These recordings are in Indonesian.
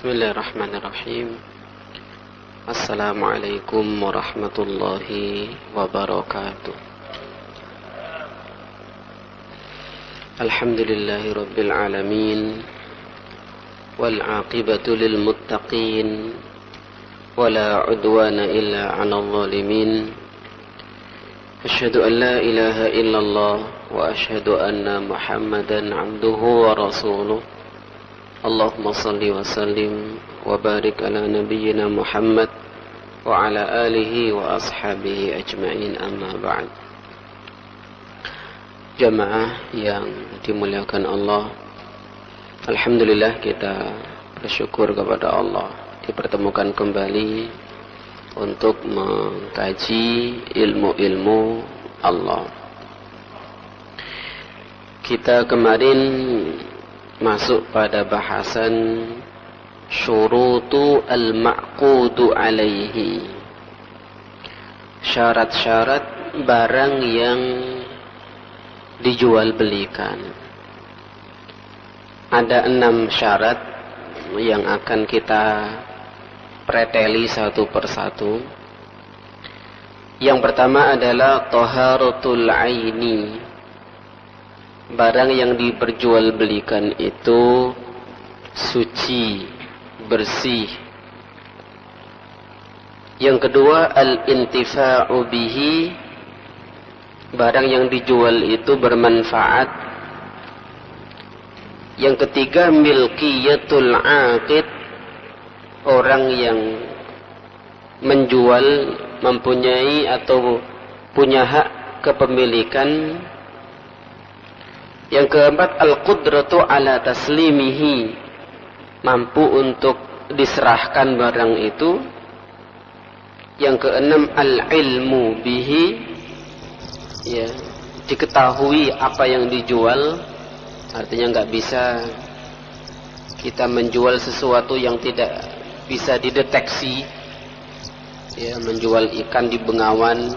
Bismillahirrahmanirrahim. Assalamualaikum warahmatullahi wabarakatuh. Alhamdulillahi rabbil alamin, wal aqibatu lil muttaqin, wala udwana illa 'alal zalimin. Asyhadu an la ilaha illallah wa asyhadu anna Muhammadan 'abduhu wa rasuluh. Allahumma salli wa sallim wa barik ala nabiyyina Muhammad wa ala alihi wa ashabihi ajma'in, amma ba'd. Jamaah yang dimuliakan Allah, alhamdulillah kita bersyukur kepada Allah dipertemukan kembali untuk mengkaji ilmu-ilmu Allah. Kita kemarin masuk pada bahasan syurutu al-ma'qudu alaihi, syarat-syarat barang yang dijual belikan. Ada 6 syarat yang akan kita preteli satu persatu. Yang pertama adalah taharatul aini. Barang yang diperjualbelikan itu suci, bersih. Yang kedua, al-intifa'u bihi. Barang yang dijual itu bermanfaat. Yang ketiga, milkiyatul aqid. Orang yang menjual mempunyai atau punya hak kepemilikan. Yang keempat, al-qudratu ala taslimihi, mampu untuk diserahkan barang itu. Yang keenam, al-ilmu bihi, ya, diketahui apa yang dijual. Artinya nggak bisa kita menjual sesuatu yang tidak bisa dideteksi. Ya, menjual ikan di Bengawan,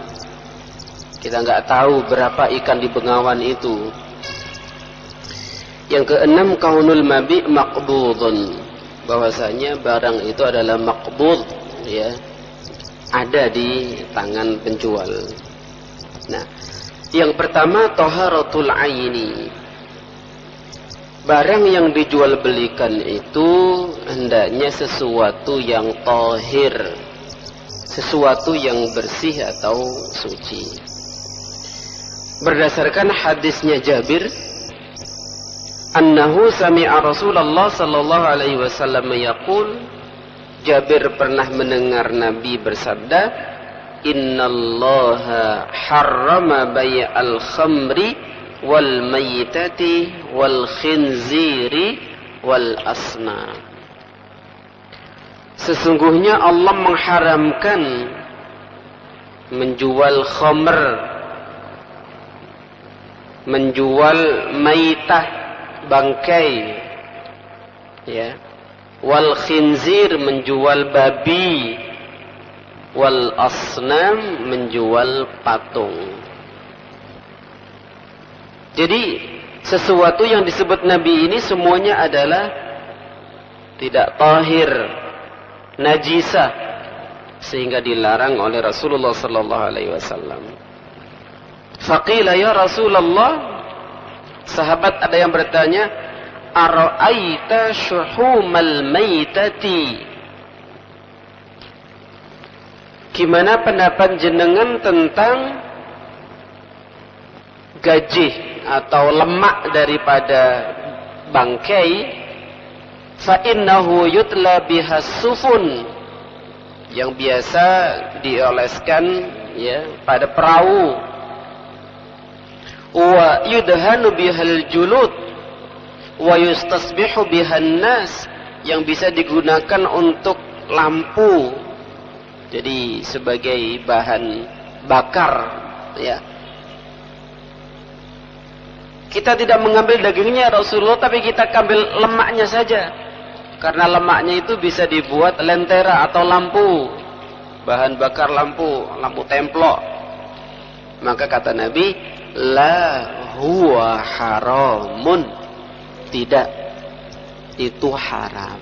kita nggak tahu berapa ikan di Bengawan itu. Yang keenam, kaunul mabi' maqbudun, bahwasanya barang itu adalah maqbud, ya, ada di tangan penjual. Nah, yang pertama, taharatul aini. Barang yang dijual belikan itu hendaknya sesuatu yang tahir, sesuatu yang bersih atau suci. Berdasarkan hadisnya Jabir, annahu sami'a Rasulullah sallallahu alaihi wasallam yaqul, Jabir pernah mendengar Nabi bersabda, innallaha harrama bai'al khamri wal maitati wal khinziri wal asna. Sesungguhnya Allah mengharamkan menjual khamr, menjual maitah, bangkai, ya, wal khinzir, menjual babi, wal asnam, menjual patung. Jadi sesuatu yang disebut Nabi ini semuanya adalah tidak tahir, najisah, sehingga dilarang oleh Rasulullah sallallahu alaihi wasallam. Faqila ya Rasulullah, sahabat ada yang bertanya, ara'aita syuhumal maitati, gimana pendapat jenengan tentang gajih atau lemak daripada bangkai? Fa innahu yutla bihas sufun, yang biasa dioleskan, ya, pada perahu. Wa yudhanu bihal julud wa yustasbihu bihan nas, yang bisa digunakan untuk lampu, jadi sebagai bahan bakar, ya. Kita tidak mengambil dagingnya Rasulullah, tapi kita ambil lemaknya saja, karena lemaknya itu bisa dibuat lentera atau lampu, bahan bakar lampu, lampu templok. Maka kata Nabi, la huwa haramun, tidak, itu haram.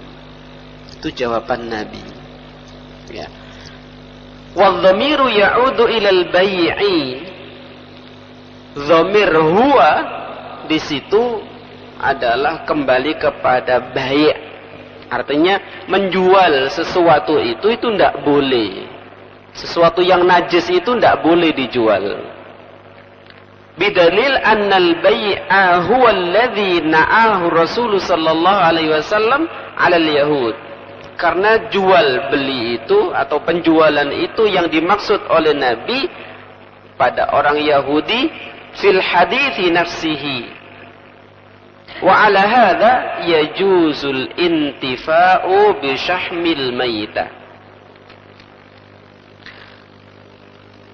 Itu jawaban Nabi. Ya. Wadh-dhamiru ya'udu ilal bai'i. Dhamir huwa di situ adalah kembali kepada bai'. Artinya menjual sesuatu itu tidak boleh. Sesuatu yang najis itu tidak boleh dijual. Bidalil annal bai'a huwa alladhi na'ahu Rasul sallallahu alaihi wasallam 'ala al-yahud. Karena jual beli itu atau penjualan itu yang dimaksud oleh Nabi pada orang Yahudi fil hadithi nafsihi. Wa 'ala hadha yajuzul intifa'u bi syahmil maitah.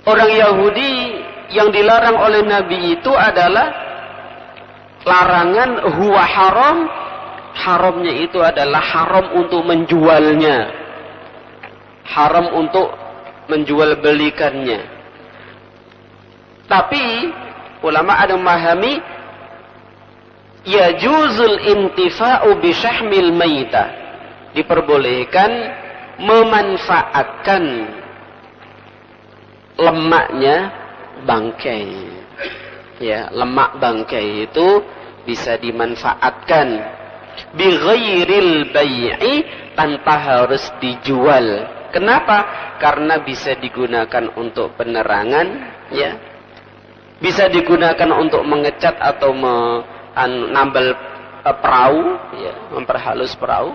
Orang Yahudi yang dilarang oleh Nabi itu adalah larangan huwa haram. Haramnya itu adalah haram untuk menjualnya. Haram untuk menjual belikannya. Tapi ulama ada memahami yajuzul intifa'u bi syahmil maitah. Diperbolehkan memanfaatkan lemaknya bangkai. Ya, lemak bangkai itu bisa dimanfaatkan bi ghairil bai'i, tanpa harus dijual. Kenapa? Karena bisa digunakan untuk penerangan, ya. Bisa digunakan untuk mengecat atau menambal perahu, ya, memperhalus perahu.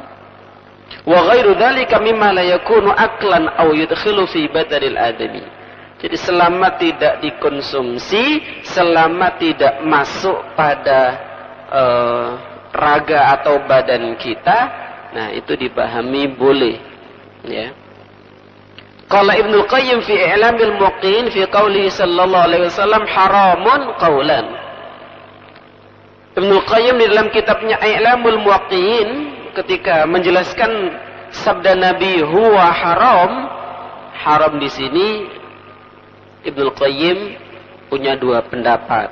Wa ghairu dzalika mimma la yakunu aklan aw yudkhilu fi badanil adami. Jadi selama tidak dikonsumsi, selama tidak masuk pada raga atau badan kita, nah itu dipahami boleh, ya. Qala Ibnu Qayyim fi I'lamil Muqin fi qoulihi sallallahu alaihi wasallam haramun qaulan. Ibnu Qayyim di dalam kitabnya I'lamul Muqin ketika menjelaskan sabda Nabi huwa haram, haram di sini Ibnu Qayyim punya dua pendapat.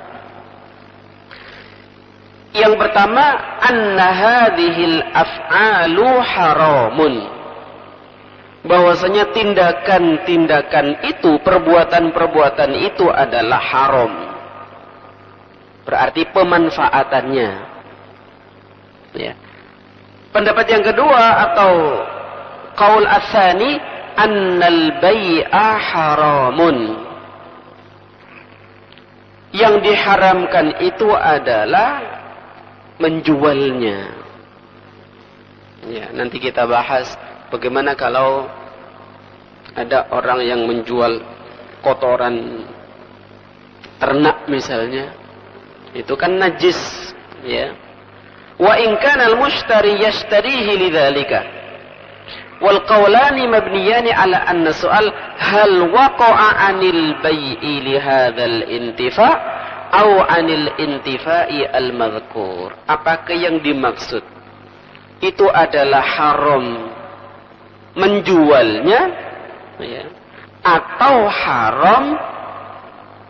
Yang pertama, anna hadhil af'alu haramun. Bahwasanya tindakan-tindakan itu, perbuatan-perbuatan itu adalah haram. Berarti pemanfaatannya. Ya. Pendapat yang kedua atau qaul ats-tsani annal bai'a haramun. Yang diharamkan itu adalah menjualnya. Ya, nanti kita bahas bagaimana kalau ada orang yang menjual kotoran ternak misalnya. Itu kan najis, ya. Wa in kana al-mushtari yashtarihi lidzalika. Wal qawlani mabniyani ala anna su'al hal waqa'a 'anil bai'i li hadzal intifa' au 'anil intifa'i al-madhkur. Apakah yang dimaksud itu adalah haram menjualnya, ya, atau haram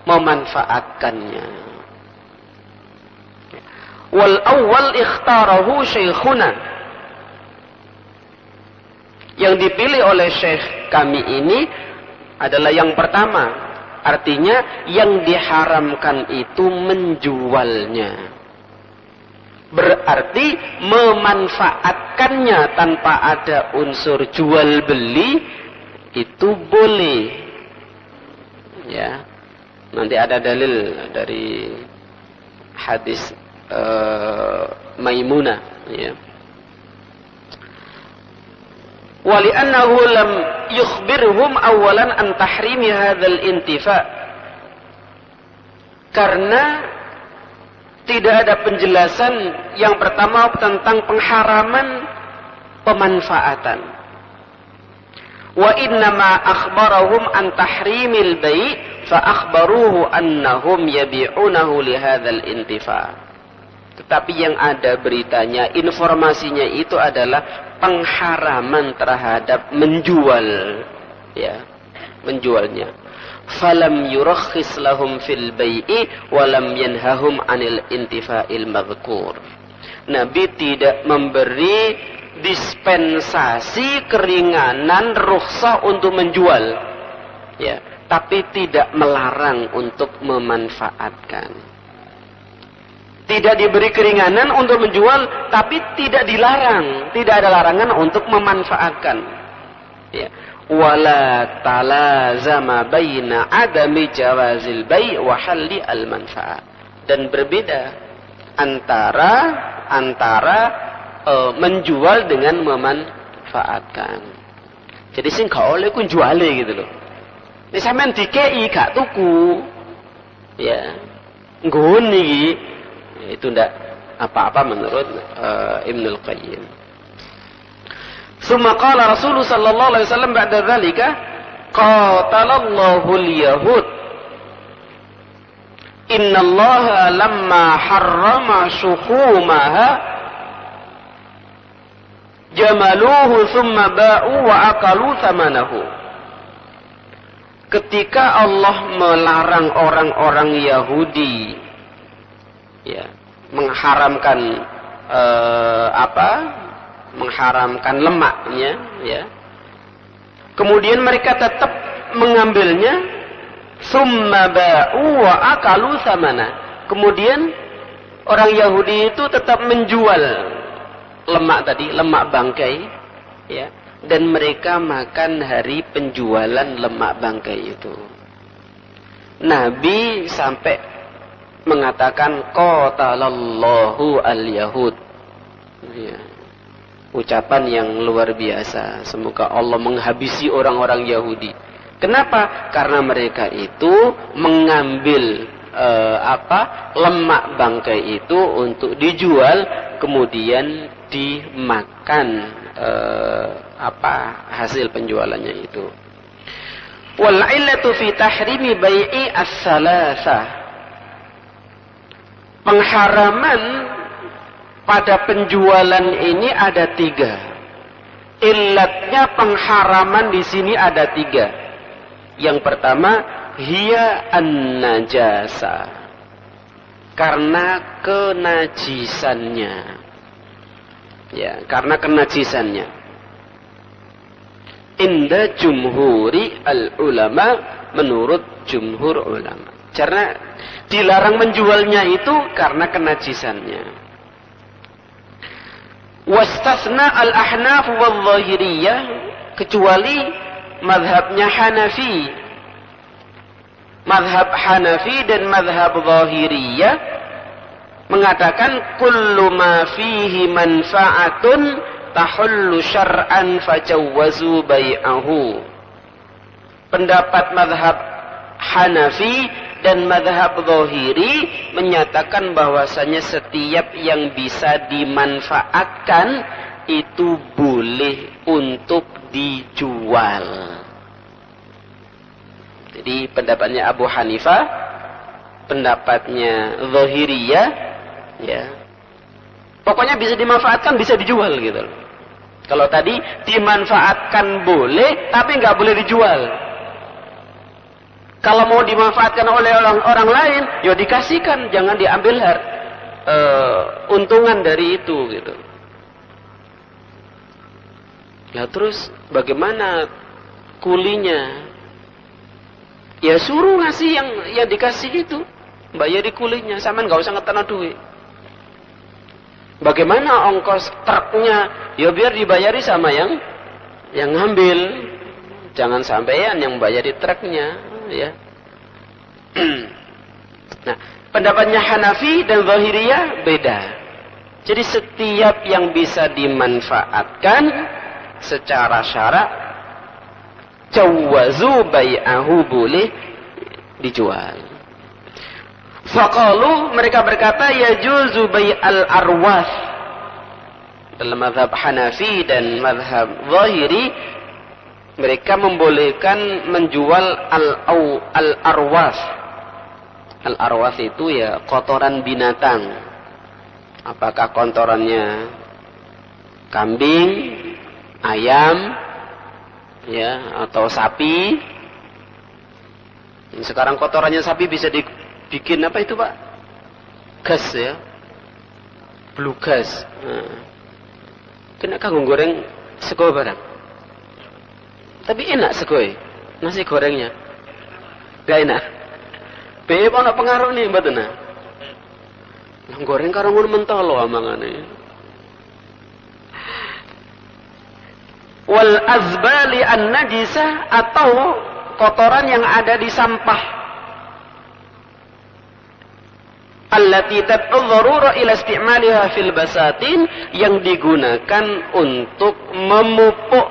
memanfaatkannya? Wal awwal ikhtarahu syekhuna. Yang dipilih oleh syekh kami ini adalah yang pertama. Artinya yang diharamkan itu menjualnya. Berarti memanfaatkannya tanpa ada unsur jual beli itu boleh. Ya. Nanti ada dalil dari hadis Maimunah, ya. Wali'annahu lam yukhbirhum awalan an tahrimi hadzal intifa. Karena tidak ada penjelasan yang pertama tentang pengharaman pemanfaatan. Wa innama akhbarahum an tahrimil bai' fa akhbaruhu annahum yabi'unahu li hadzal intifa. Tetapi yang ada beritanya, informasinya itu adalah pengharaman terhadap menjual, ya, menjualnya. Falam yurakhis lahum fil bai'i walam yanhahum 'anil intifa'il madhkur. Nabi tidak memberi dispensasi keringanan rukhsah untuk menjual, ya, tapi tidak melarang untuk memanfaatkan. Tidak diberi keringanan untuk menjual, tapi tidak dilarang, tidak ada larangan untuk memanfaatkan. Ya. Wala talazama baina adami jawazil bai' wa halli al-manfaat. Dan berbeda antara menjual dengan memanfaatkan. Jadi sing gak oleh ku juale gitu loh. Nek sampean dikei gak tuku, ya nggon iki, itu ndak apa-apa menurut Ibnul Qayyim. Summa qala Rasulullah sallallahu alaihi wasallam ba'da dzalika qatalallahu al-yahud innallaha lamma harrama shuhumaha jamaluhu thumma ba'u wa akalu thamanahu. Ketika Allah melarang orang-orang Yahudi, ya, mengharamkan mengharamkan lemaknya, ya, kemudian mereka tetap mengambilnya, thumma ba'u wa akalu thamana. Kemudian orang Yahudi itu tetap menjual lemak tadi, lemak bangkai, ya, dan mereka makan hari penjualan lemak bangkai itu. Nabi sampai mengatakan qatalallahu al-yahud, ya, ucapan yang luar biasa. Semoga Allah menghabisi orang-orang Yahudi. Kenapa? Karena mereka itu mengambil lemak bangkai itu untuk dijual, kemudian dimakan hasil penjualannya itu. Wal illatu fi tahrimi bai'i as-salasah. Pengharaman pada penjualan ini ada 3. Illatnya pengharaman di sini ada 3. Yang pertama, hiya an-najasa, karena kenajisannya, ya, karena kenajisannya. Inda jumhuri al-ulama, menurut jumhur ulama, karena dilarang menjualnya itu karena kenajisannya. Wastasna al-ahnaf wal-zahiriyah, kecuali mazhabnya Hanafi. Mazhab Hanafi dan mazhab Zahiriyah mengatakan kullu ma fihi manfa'atun tahullu syar'an fajawwazu bai'ahu. Pendapat mazhab Hanafi dan mazhab Zahiri menyatakan bahwasanya setiap yang bisa dimanfaatkan itu boleh untuk dijual. Jadi pendapatnya Abu Hanifah, pendapatnya Zahiriyah, ya, pokoknya bisa dimanfaatkan, bisa dijual gitu. Kalau tadi dimanfaatkan boleh, tapi nggak boleh dijual. Kalau mau dimanfaatkan oleh orang lain, ya dikasihkan, jangan diambil untungan dari itu gitu. Lah terus bagaimana kulinya? Ya suruh ngasih yang dikasih itu, bayari kulinya, sampean nggak usah ngeteno duit. Bagaimana ongkos truknya? Ya biar dibayari sama yang ngambil, jangan sampean yang bayari truknya, ya. Nah, pendapatnya Hanafi dan Zahiriyah beda. Jadi setiap yang bisa dimanfaatkan secara syarak, jawazu bai'ahu, boleh dijual. Faqalu, mereka berkata yajuzu bai'al arwas. Dalam mazhab Hanafi dan mazhab Zahiri, mereka membolehkan menjual al-arwas. Al-arwas itu ya kotoran binatang. Apakah kotorannya kambing, ayam, ya, atau sapi. Sekarang kotorannya sapi bisa dibikin apa itu, Pak? Gas, ya, blue gas. Nah, Kena kanggo goreng sego barang. Tapi enak sego nasi gorengnya. Gak enak. Piye ana pengaruh nih mboten nah. Nang goreng karo ngono mentolo amangane. Wal azbali an-najisah atau kotoran yang ada di sampah. Allati tad'u dharura ila istimaliha fil basatin, yang digunakan untuk memupuk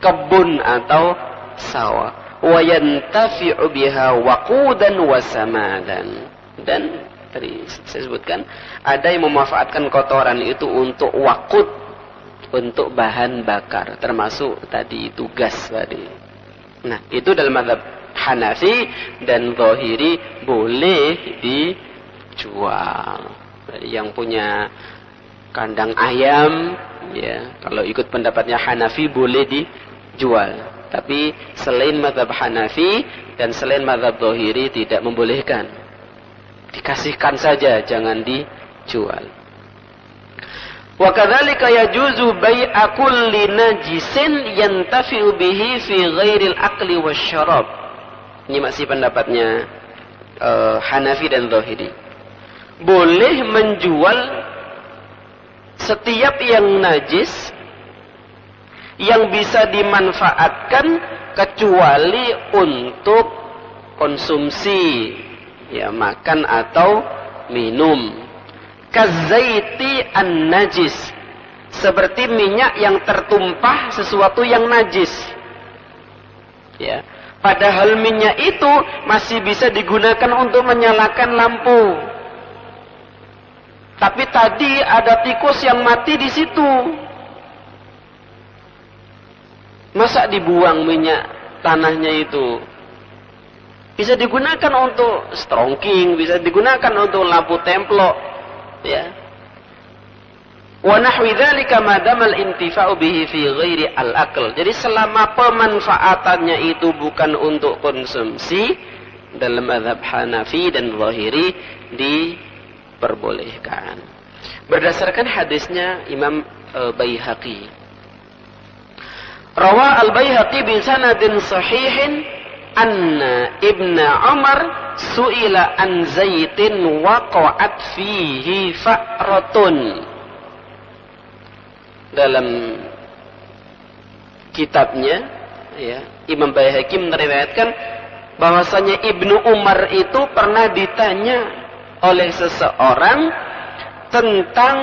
kebun atau sawah. Wa yantafi'u biha waqudan wa samadan. Dan tadi saya sebutkan ada yang memanfaatkan kotoran itu untuk waqud, untuk bahan bakar, termasuk tadi itu gas tadi. Nah, itu dalam mazhab Hanafi dan Zahiri boleh dijual. Jadi yang punya kandang ayam, ya, kalau ikut pendapatnya Hanafi boleh dijual. Tapi selain mazhab Hanafi dan selain mazhab Zahiri tidak membolehkan. Dikasihkan saja, jangan dijual. Wa kadzalika yajuzu bai'a kulli najisin yantafi'u bihi fi ghairil akli wasyarab. Ini masih pendapatnya Hanafi dan Zahiri. Boleh menjual setiap yang najis yang bisa dimanfaatkan kecuali untuk konsumsi, ya, makan atau minum. Kazaiti an-najis, seperti minyak yang tertumpah sesuatu yang najis, ya, padahal minyak itu masih bisa digunakan untuk menyalakan lampu, tapi tadi ada tikus yang mati di situ. Masa dibuang minyak tanahnya itu? Bisa digunakan untuk strongking, bisa digunakan untuk lampu templok, ya. Wa nahwi dzalika ma damal intifa'u bihi fi ghairi al-aql. Jadi selama pemanfaatannya itu bukan untuk konsumsi, dalam mazhab Hanafi dan Zahiri diperbolehkan. Berdasarkan hadisnya Imam Baihaqi. Rawa al-Baihaqi bi sanadin sahihin anna Ibnu Umar su'ila an zaitin waqa'at fihi fa'ratun. Dalam kitabnya, ya, Imam Baihaqi meriwayatkan bahwasanya Ibnu Umar itu pernah ditanya oleh seseorang tentang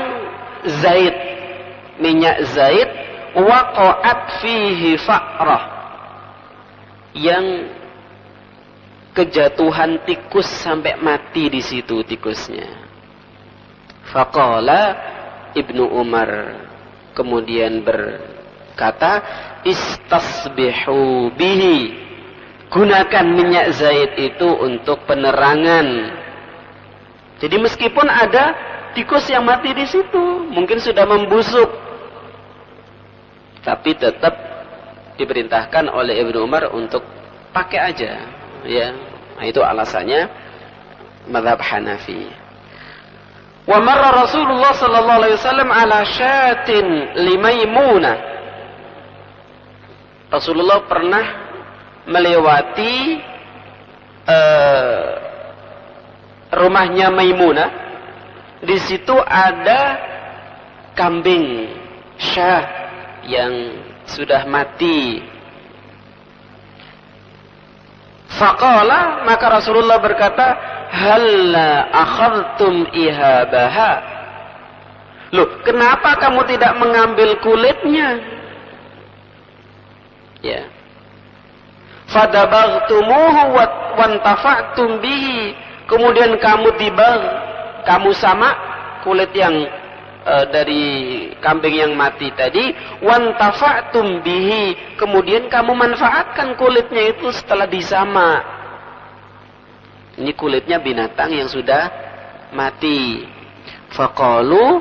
zait, minyak zait, waqa'at fihi fa'rah, yang kejatuhan tikus sampai mati di situ tikusnya. Faqala Ibnu Umar kemudian berkata, istasbihu bihi, gunakan minyak zait itu untuk penerangan. Jadi meskipun ada tikus yang mati di situ, mungkin sudah membusuk, tapi tetap diperintahkan oleh Ibnu Umar untuk pakai aja, ya. Nah, itu alasannya mazhab Hanafi. Wa marra Rasulullah sallallahu alaihi wasallam ala syatin limaimunah. Rasulullah pernah melewati rumahnya Maimunah. Di situ ada kambing syah yang sudah mati. Faqala, maka Rasulullah berkata, halla akhadtum ihabaha. Loh, kenapa kamu tidak mengambil kulitnya? Ya. Fadabaghtumu wantafa'tum bihi. Kemudian kamu tibag, kamu sama kulit yang dari kambing yang mati tadi, wantafa'tum bihi, kemudian kamu manfaatkan kulitnya itu setelah disama. Ini kulitnya binatang yang sudah mati. Faqalu,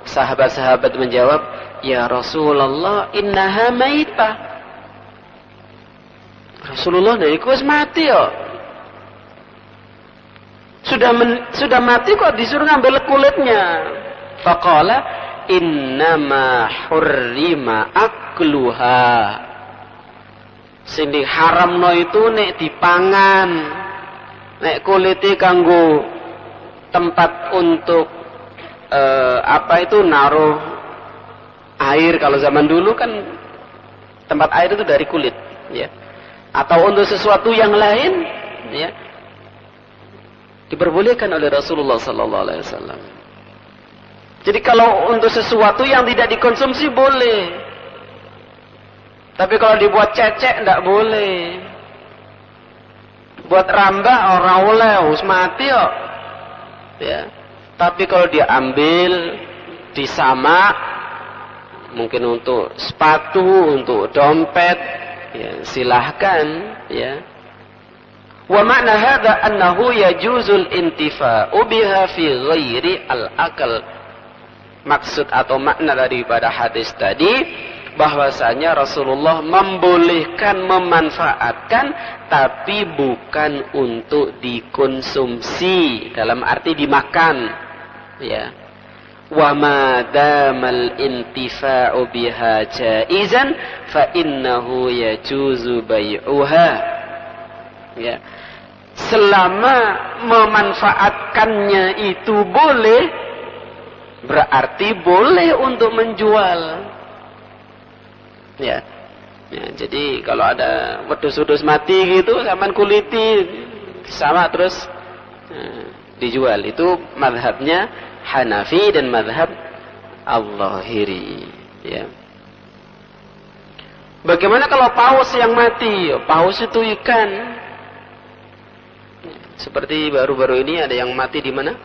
sahabat-sahabat menjawab, ya Rasulullah, innaha maitah. Rasulullah, nah iku wis mati ya. Sudah mati kok disuruh ngambil kulitnya. Faqala innama hurrima akluha. Sing diharamno itu nek dipangan, nek kulite kanggo tempat untuk naruh air. Kalau zaman dulu kan tempat air itu dari kulit, ya. Atau untuk sesuatu yang lain, ya, diperbolehkan oleh Rasulullah sallallahu alaihi wasallam. Jadi kalau untuk sesuatu yang tidak dikonsumsi boleh. Tapi kalau dibuat cecek enggak boleh. Buat rambak ora oleh, wis mati kok. Ya. Tapi kalau dia ambil, disamak, mungkin untuk sepatu, untuk dompet, ya, silahkan, ya. Wa ma'na hadza annahu yajuzul intifa'u biha fi ghairi al-akal. Maksud atau makna daripada hadis tadi bahwasanya Rasulullah membolehkan memanfaatkan tapi bukan untuk dikonsumsi dalam arti dimakan. Ya, wa ma damal intifa'u biha jaizan fa innahu yajuzu bai'uha. Ya, selama memanfaatkannya itu boleh, berarti boleh untuk menjual. Ya, ya, jadi kalau ada wedhus-wedhus mati gitu sampean kuliti sama terus dijual, itu mazhabnya Hanafi dan mazhab Al-Zahiri, ya. Bagaimana kalau paus yang mati? Paus itu ikan. Seperti baru-baru ini ada yang mati di mana?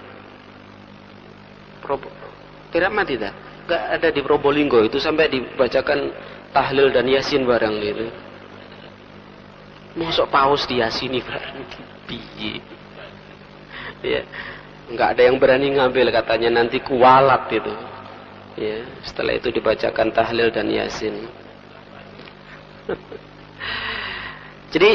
Tidak mati dah. Enggak ada di Probolinggo itu sampai dibacakan tahlil dan yasin barang gitu. Masuk paus diyasini berarti. Ya, nggak ada yang berani ngambil, katanya nanti kualat itu. Ya, setelah itu dibacakan tahlil dan yasin. Jadi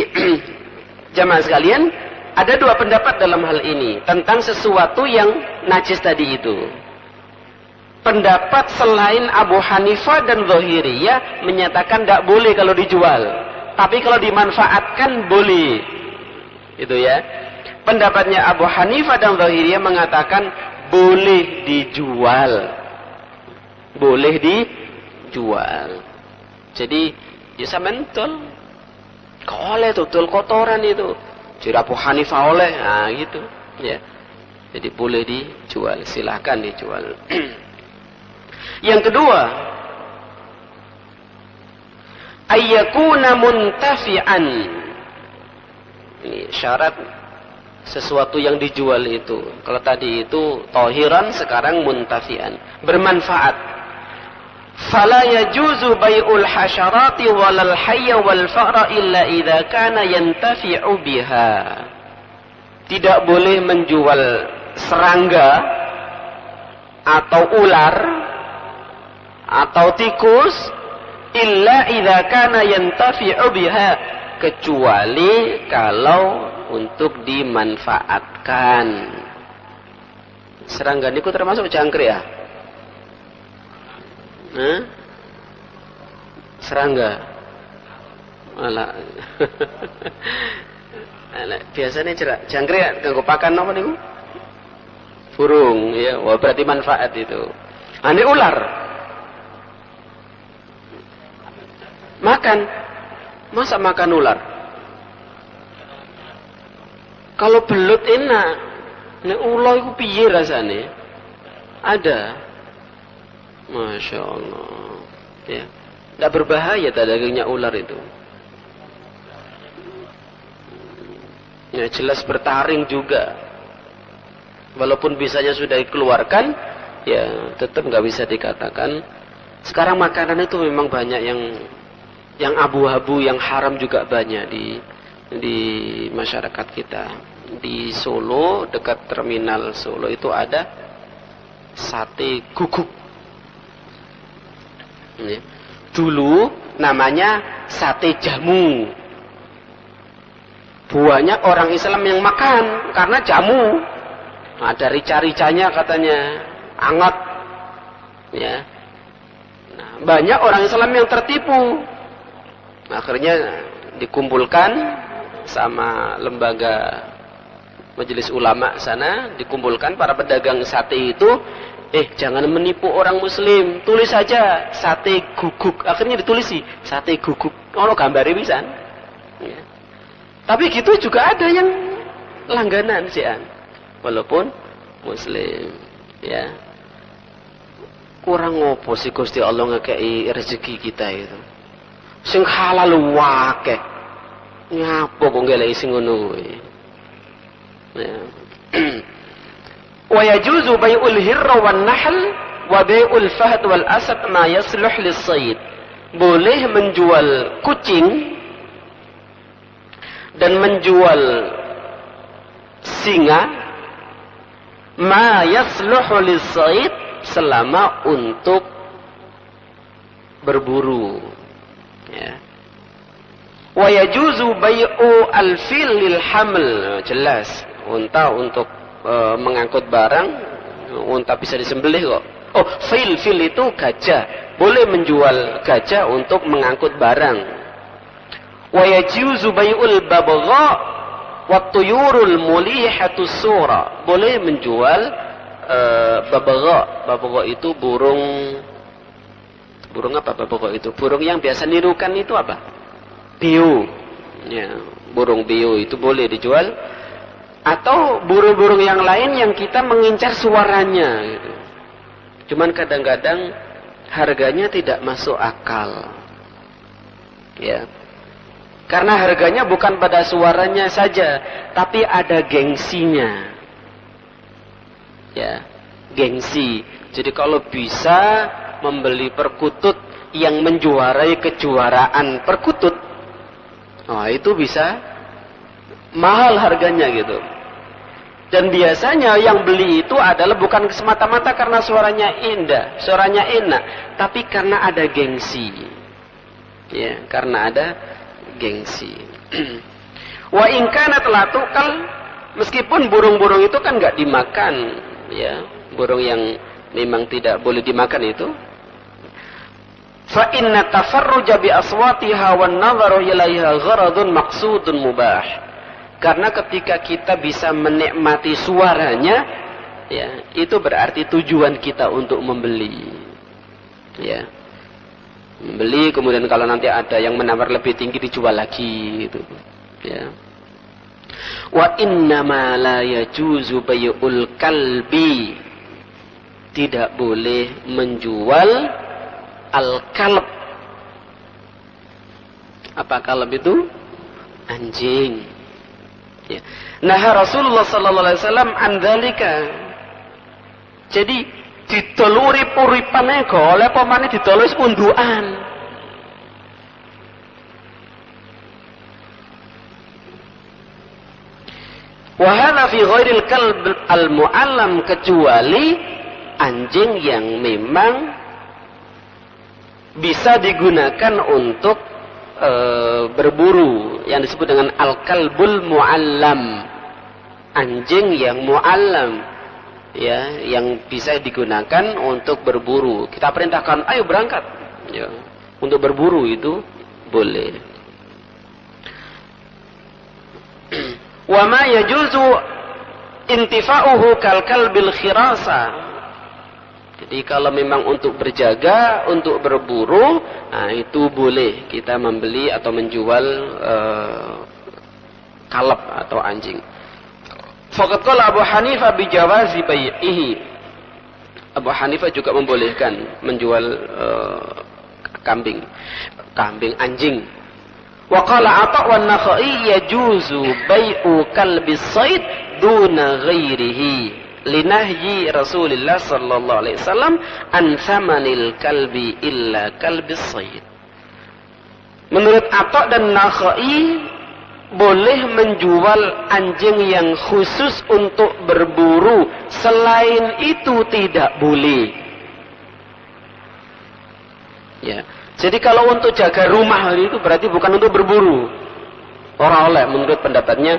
jamaah sekalian, ada dua pendapat dalam hal ini tentang sesuatu yang najis tadi itu. Pendapat selain Abu Hanifah dan Zahiriyah menyatakan tidak boleh kalau dijual, tapi kalau dimanfaatkan boleh. Itu ya. Pendapatnya Abu Hanifah dan Zahiriyah mengatakan boleh dijual. Boleh dijual. Jadi ya sampean tol. Oleh tutul kotoran itu. Jadi Abu Hanifah oleh. Nah gitu, ya. Jadi boleh dijual, silahkan dijual. Yang kedua, ayyakuna muntafi'an. Ini syarat sesuatu yang dijual itu. Kalau tadi itu tahiran, sekarang muntafi'an, bermanfaat. Fala yajuzu bai'ul hasyarati walal hayya wal fa'ra illa idza kana yantafi'u biha. Tidak boleh menjual serangga atau ular atau tikus illa idza kana yantafi'u biha, kecuali kalau untuk dimanfaatkan. Serangga niku termasuk jangkrik ya? Serangga. Alah. Alah, biasanya jangkrik kanggo pakan napa niku? Burung, ya. Wah, berarti manfaat itu. Ane ular. Makan. Masa makan ular? Kalau belut enak. Nek ulo iku piye rasane? Ada. Masya Allah. Ya. Tidak berbahaya dagingnya ular itu. Ya, jelas bertaring juga. Walaupun bisanya sudah dikeluarkan, ya tetap nggak bisa dikatakan. Sekarang makanan itu memang banyak yang abu-abu, yang haram juga banyak di masyarakat kita. Di Solo, dekat terminal Solo itu ada sate guguk. Ya. Dulu namanya sate jamu. Banyak orang Islam yang makan karena jamu. Ada rica-ricanya katanya, anget. Ya. Nah, banyak orang Islam yang tertipu. Akhirnya dikumpulkan sama lembaga majelis ulama sana, dikumpulkan para pedagang sate itu, jangan menipu orang muslim, tulis saja sate guguk. Akhirnya ditulis sih sate guguk. Ono gambare pisan. Ya. Tapi gitu juga ada yang langganan sih, walaupun muslim, ya. Kurang ngopo sih Gusti Allah ngekei rezeki kita itu. Sing halal wakeh. Ngapo kok ngeleki sing ngono kuwi. Ya. Wa yajuzu bai'ul hirra wan nahl wa bai'ul fahd wal asad ma yasluh lis-sayd. Boleh menjual kucing dan menjual singa ma yasluh lis-sayd selama untuk berburu. Ya. Wa yajuzu bai'u al-fil lil haml, jelas. Unta untuk mengangkut barang, unta bisa disembelih kok. Oh, fil itu gajah. Boleh menjual gajah untuk mengangkut barang. Wa yajuzu bai'ul babgha wa tuyurul mulihatus sura. Boleh menjual babgha. Babgha itu burung apa babgha itu? Burung yang biasa nirukan itu apa? Beo. Ya, burung beo itu boleh dijual. Atau burung-burung yang lain yang kita mengincar suaranya gitu. Cuman kadang-kadang harganya tidak masuk akal. Ya. Karena harganya bukan pada suaranya saja, tapi ada gengsinya. Ya, gengsi. Jadi kalau bisa membeli perkutut yang menjuarai kejuaraan perkutut, itu bisa mahal harganya gitu. Dan biasanya yang beli itu adalah bukan semata-mata karena suaranya indah, suaranya enak, tapi karena ada gengsi. Ya, karena ada gengsi. Wa in kanat la tuqal, meskipun burung-burung itu kan enggak dimakan, ya, burung yang memang tidak boleh dimakan itu. Fa inna tafarruja bi aswatiha wan nadharu ilaiha gharadun maqsudun mubah. Karena ketika kita bisa menikmati suaranya, ya, itu berarti tujuan kita untuk membeli. Ya. Membeli, kemudian kalau nanti ada yang menawar lebih tinggi dijual lagi gitu. Ya. Wa innama la yajuzu bai'ul kalbi. Tidak boleh menjual al-kalb. Apa kalb itu? Anjing. Ya. Nah, Rasulullah sallallahu alaihi wasallam andalika. Jadi didoluri puripane golek pemane didolus undukan. Wa hadza fi ghairil kalb al-mu'allam, kecuali anjing yang memang bisa digunakan untuk berburu, yang disebut dengan al-kalbul mu'allam, anjing yang mu'allam, ya, yang bisa digunakan untuk berburu. Kita perintahkan, ayo berangkat, ya, untuk berburu itu boleh. Wa ma yajuzu intifa'uhu kal kalbil khirasa. Jadi kalau memang untuk berjaga, untuk berburu, nah itu boleh kita membeli atau menjual kalab atau anjing. Faqad qala Abu Hanifah bijawazi bai'ihi. Abu Hanifah juga membolehkan menjual kambing anjing. Wa qala Atha' wan Nakhai yajuzu bai'u kalbis sayd duna ghairihi. Linahyi Rasulullah sallallahu alaihi wasallam an thamanil kalbi illa kalbis sayd. Menurut Atha dan Nakhai, boleh menjual anjing yang khusus untuk berburu, selain itu tidak boleh. Ya. Jadi kalau untuk jaga rumah itu berarti bukan untuk berburu. Ora oleh menurut pendapatnya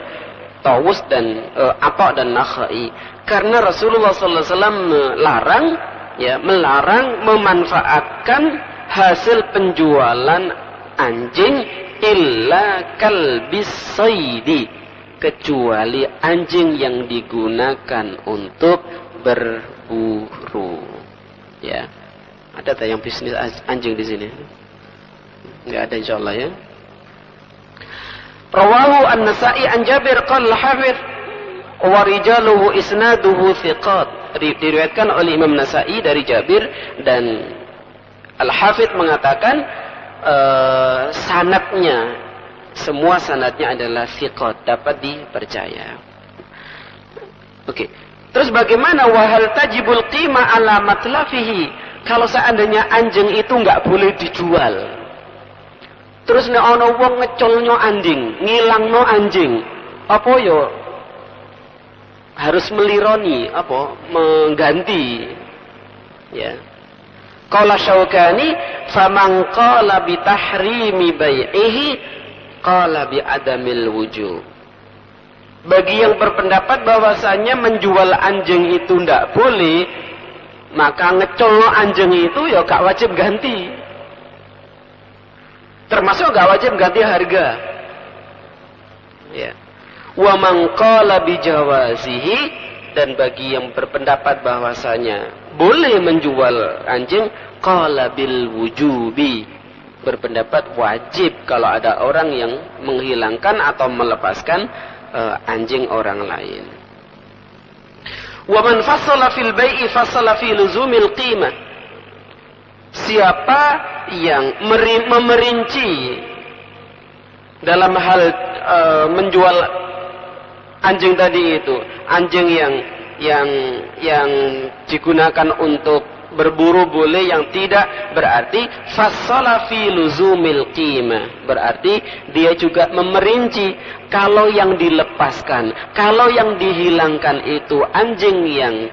Tawus dan Atha dan Nakhai. Karena Rasulullah sallallahu alaihi wasallam larang ya, melarang memanfaatkan hasil penjualan anjing illa kalbis saidi, kecuali anjing yang digunakan untuk berburu. Ya, ada tak yang bisnis anjing di sini? Enggak ada, insyaallah ya. Rawahu An-Nasa'i an Jabir qala al-Hafidz wa rijaluhu isnaduhu thiqat. Diriwayatkan oleh Imam Nasa'i dari Jabir, dan Al-Hafidz mengatakan sanadnya, semua sanadnya adalah thiqat, dapat dipercaya. Oke. Terus bagaimana wahal tajibul qimah ala matlafihi? Kalau seandainya anjing itu enggak boleh dijual. Terus nek ana wong ngecolnya anjing, ngilangno anjing, apa yo harus melironi, apa mengganti, ya. Qala Syaukani faman qala bi tahrimi bai'ihi qala bi adamil wujub. Bagi yang berpendapat bahwasanya menjual anjing itu ndak boleh, maka ngecolno anjing itu ya gak wajib ganti. Termasuk gak wajib ganti harga. Ya. Wa man qala bi jawazihi, dan bagi yang berpendapat bahwasanya boleh menjual anjing, qala bil wujubi, berpendapat wajib kalau ada orang yang menghilangkan atau melepaskan anjing orang lain. Wa man fassala fil bai'i fassala fi luzumil qimah. Siapa yang memerinci dalam hal menjual anjing tadi itu, anjing yang digunakan untuk berburu boleh, yang tidak berarti fassala fi luzumil qimah, berarti dia juga memerinci kalau yang dilepaskan, kalau yang dihilangkan itu anjing yang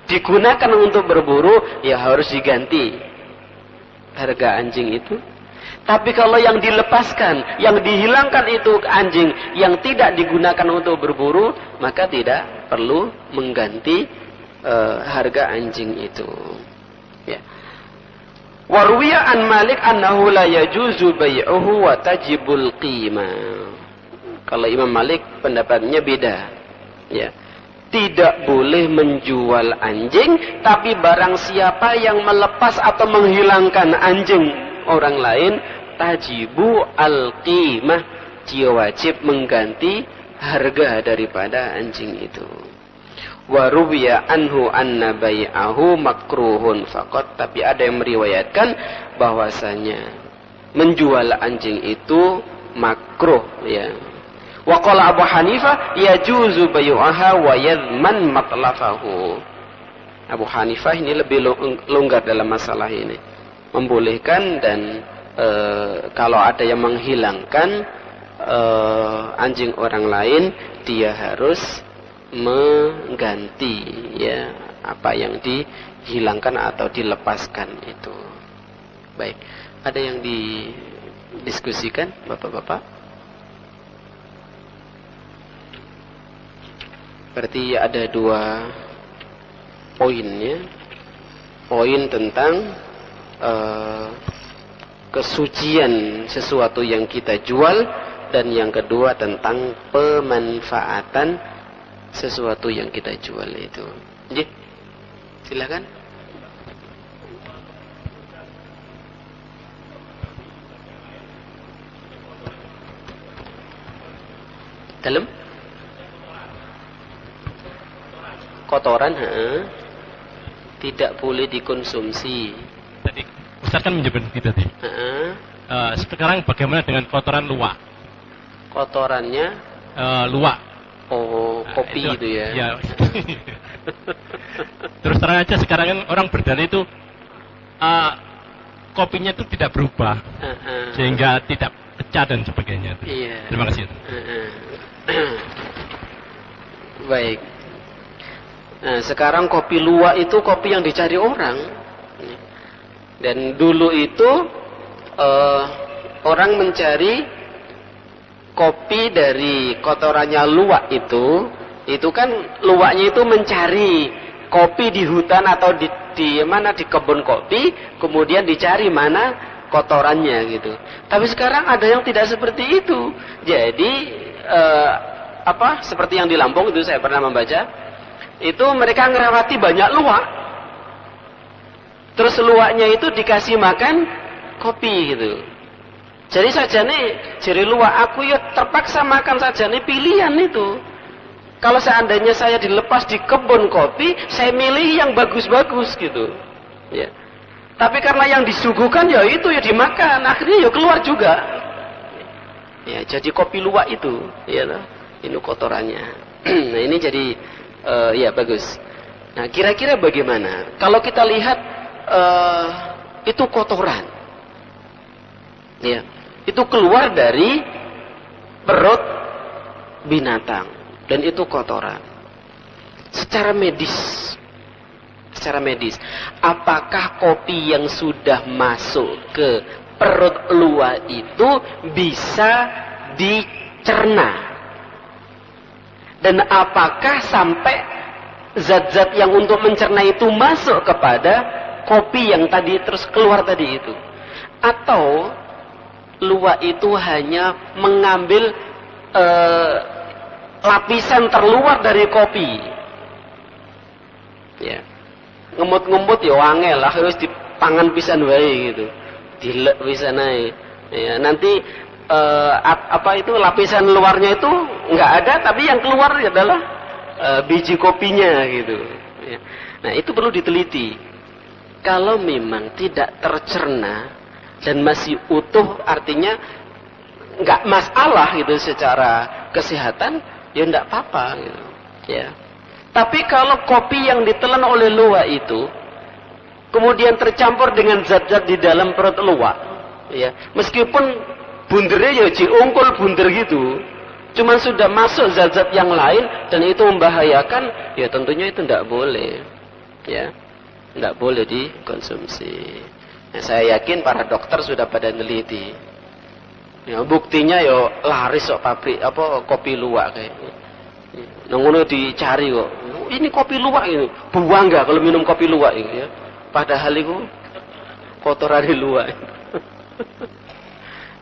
digunakan untuk berburu, ya harus diganti harga anjing itu. Tapi kalau yang dilepaskan, yang dihilangkan itu anjing yang tidak digunakan untuk berburu, maka tidak perlu mengganti harga anjing itu. Ya. Warwiya an Malik annahu la yajuzu bai'uhu wa tajibul qimah. Kalau Imam Malik pendapatnya beda. Ya. Tidak boleh menjual anjing, tapi barang siapa yang melepas atau menghilangkan anjing orang lain, tajibu al-qimah, dia wajib mengganti harga daripada anjing itu. Wa ruwiya anhu anna bai'ahu makruhun faqat, tapi ada yang meriwayatkan bahwasanya menjual anjing itu makruh, ya. Wa qala Abu Hanifah yajuzu bai'aha wa yadman matlafahu. Abu Hanifah ini lebih longgar dalam masalah ini, membolehkan, dan kalau ada yang menghilangkan anjing orang lain, dia harus mengganti, ya, apa yang dihilangkan atau dilepaskan itu. Baik, ada yang didiskusikan Bapak-bapak? Berarti ada dua poin, ya. Poin tentang kesucian sesuatu yang kita jual, dan yang kedua tentang pemanfaatan sesuatu yang kita jual itu. Jadi, silakan. Dalam kotoran, tidak boleh dikonsumsi. Tadi Ustaz kan menyebut gitu tadi. Sekarang bagaimana dengan kotoran luwak? Kotorannya luwak. Oh, kopi itu ya. Ya. Terus terang aja sekarang kan orang berdalih itu kopinya itu tidak berubah, sehingga tidak pecah dan sebagainya. Iya. Terima kasih. Baik. Nah, sekarang kopi luwak itu kopi yang dicari orang. Dan dulu itu orang mencari kopi dari kotorannya luwak itu kan luwaknya itu mencari kopi di hutan atau di mana di kebun kopi, kemudian dicari mana kotorannya gitu. Tapi sekarang ada yang tidak seperti itu. Jadi seperti yang di Lampung itu saya pernah membaca, itu mereka ngerawati banyak luwak. Terus luwaknya itu dikasih makan kopi gitu. Jadi sajane jari luwak aku ya terpaksa makan sajane pilihan itu. Kalau seandainya saya dilepas di kebun kopi, saya milih yang bagus-bagus gitu. Ya. Tapi karena yang disuguhkan ya itu ya dimakan, akhirnya ya keluar juga. Ya, jadi kopi luwak itu, ya, ini kotorannya. Nah ini jadi ya bagus. Nah kira-kira bagaimana? Kalau kita lihat itu kotoran, ya, itu keluar dari perut binatang dan itu kotoran. Secara medis, apakah kopi yang sudah masuk ke perut luwak itu bisa dicerna? Dan apakah sampai zat-zat yang untuk mencerna itu masuk kepada kopi yang tadi terus keluar tadi itu? Atau luwak itu hanya mengambil lapisan terluar dari kopi? Ya. Ngemut-ngemut ya wangel lah, harus dipangan pisan wae gitu. Dilek pisan ae. Ya, nanti lapisan luarnya itu enggak ada, tapi yang keluar adalah biji kopinya gitu. Ya. Nah, itu perlu diteliti. Kalau memang tidak tercerna dan masih utuh, artinya enggak masalah gitu secara kesehatan, ya enggak apa-apa gitu. Ya. Tapi kalau kopi yang ditelan oleh luwak itu kemudian tercampur dengan zat-zat di dalam perut luwak, ya, meskipun bundernya ya diungkul bunder gitu, cuman sudah masuk zat-zat yang lain dan itu membahayakan, ya tentunya itu tidak boleh, ya, tidak boleh dikonsumsi. Nah, saya yakin para dokter sudah pada neliti. Ya, buktinya ya laris kok pabrik kopi luwak kayak. Ngono dicari kok. Ini kopi luwak ini. Bangga kalau minum kopi luwak ini ya. Padahal itu kotoran luwak.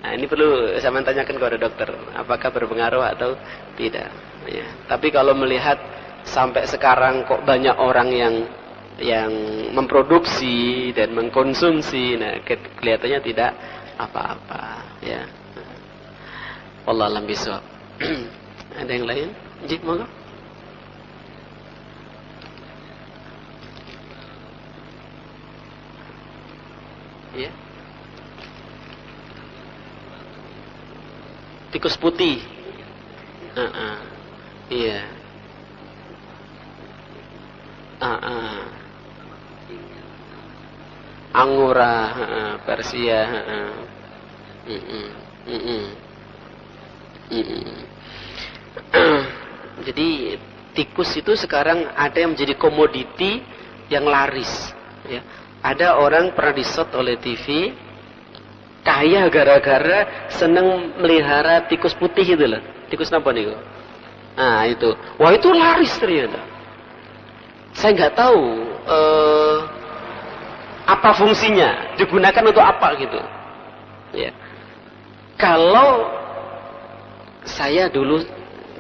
Nah, ini perlu saya tanyakan kepada dokter, apakah berpengaruh atau tidak. Ya. Tapi kalau melihat sampai sekarang kok banyak orang yang memproduksi dan mengkonsumsi, nah kelihatannya tidak apa-apa. Ya. Wallahu a'lam bishawab. Ada yang lain? Jik, monggo. Ya. Tikus putih. Iya. Angora, Persia, Jadi tikus itu sekarang ada yang menjadi komoditi yang laris. Ya. Ada orang pernah disot oleh TV, kaya gara-gara seneng melihara tikus putih itu loh. Tikus apa nih? Nah itu, wah itu laris ternyata. Saya nggak tahu apa fungsinya, digunakan untuk apa gitu. Ya. Kalau saya dulu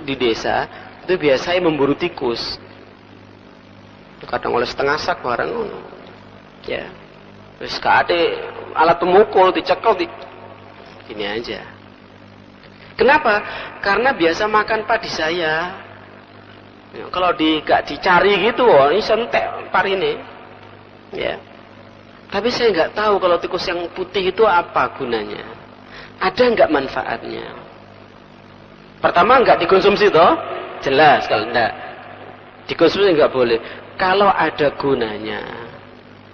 di desa itu biasanya memburu tikus, kadang oleh setengah sak barang ngono, ya, terus ada alat pemukul dicekel gini aja. Kenapa? Karena biasa makan padi saya, ya, kalau gak dicari gitu, ini sentek pari ini, ya. Tapi saya nggak tahu kalau tikus yang putih itu apa gunanya, ada nggak manfaatnya? Pertama nggak dikonsumsi toh, jelas kalau enggak dikonsumsi nggak boleh. Kalau ada gunanya,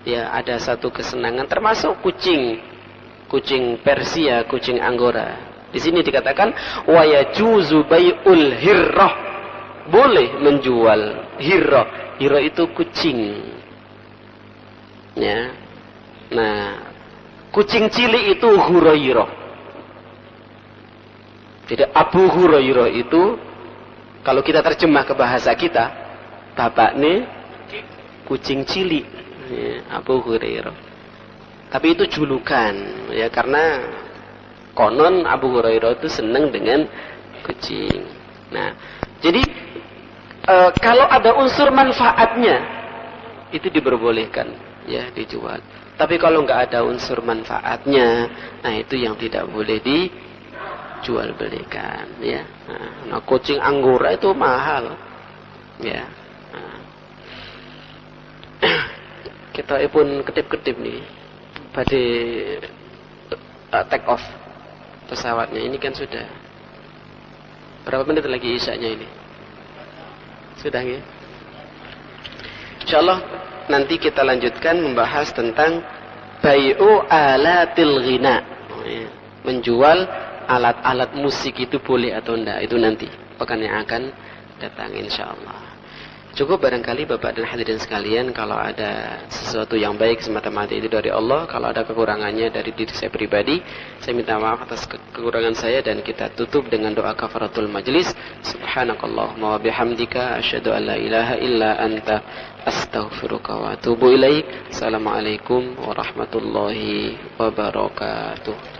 ya ada satu kesenangan, termasuk kucing Persia, kucing Angora. Di sini dikatakan wa yajuzu bai'ul hirrah, boleh menjual hirrah. Hirrah itu kucing. Ya. Nah, kucing cilik itu Hurairah. Jadi Abu Hurairah itu kalau kita terjemah ke bahasa kita, bapak nih kucing cilik. ya, Abu Hurairah. Tapi itu julukan ya, karena konon Abu Hurairah itu senang dengan kucing. Nah, jadi kalau ada unsur manfaatnya itu diperbolehkan ya dijual. Tapi kalau nggak ada unsur manfaatnya, nah itu yang tidak boleh dijual belikan ya. Nah, kucing Anggora itu mahal ya. Nah. Kita pun kedip-kedip nih pada take off pesawatnya. Ini kan sudah berapa menit lagi isya-nya ini? Sudah ya? Insyaallah nanti kita lanjutkan membahas tentang bai'u alatil ghina. Menjual alat-alat musik itu boleh atau enggak, itu nanti pekan yang akan datang insyaallah. Cukup barangkali Bapak dan hadirin sekalian, kalau ada sesuatu yang baik semata-mata itu dari Allah. Kalau ada kekurangannya dari diri saya pribadi, saya minta maaf atas kekurangan saya, dan kita tutup dengan doa kafaratul majlis. Subhanakallahumma wa bihamdika asyhadu an la ilaha illa anta astaghfiruka wa atubu ilaik. Assalamualaikum warahmatullahi wabarakatuh.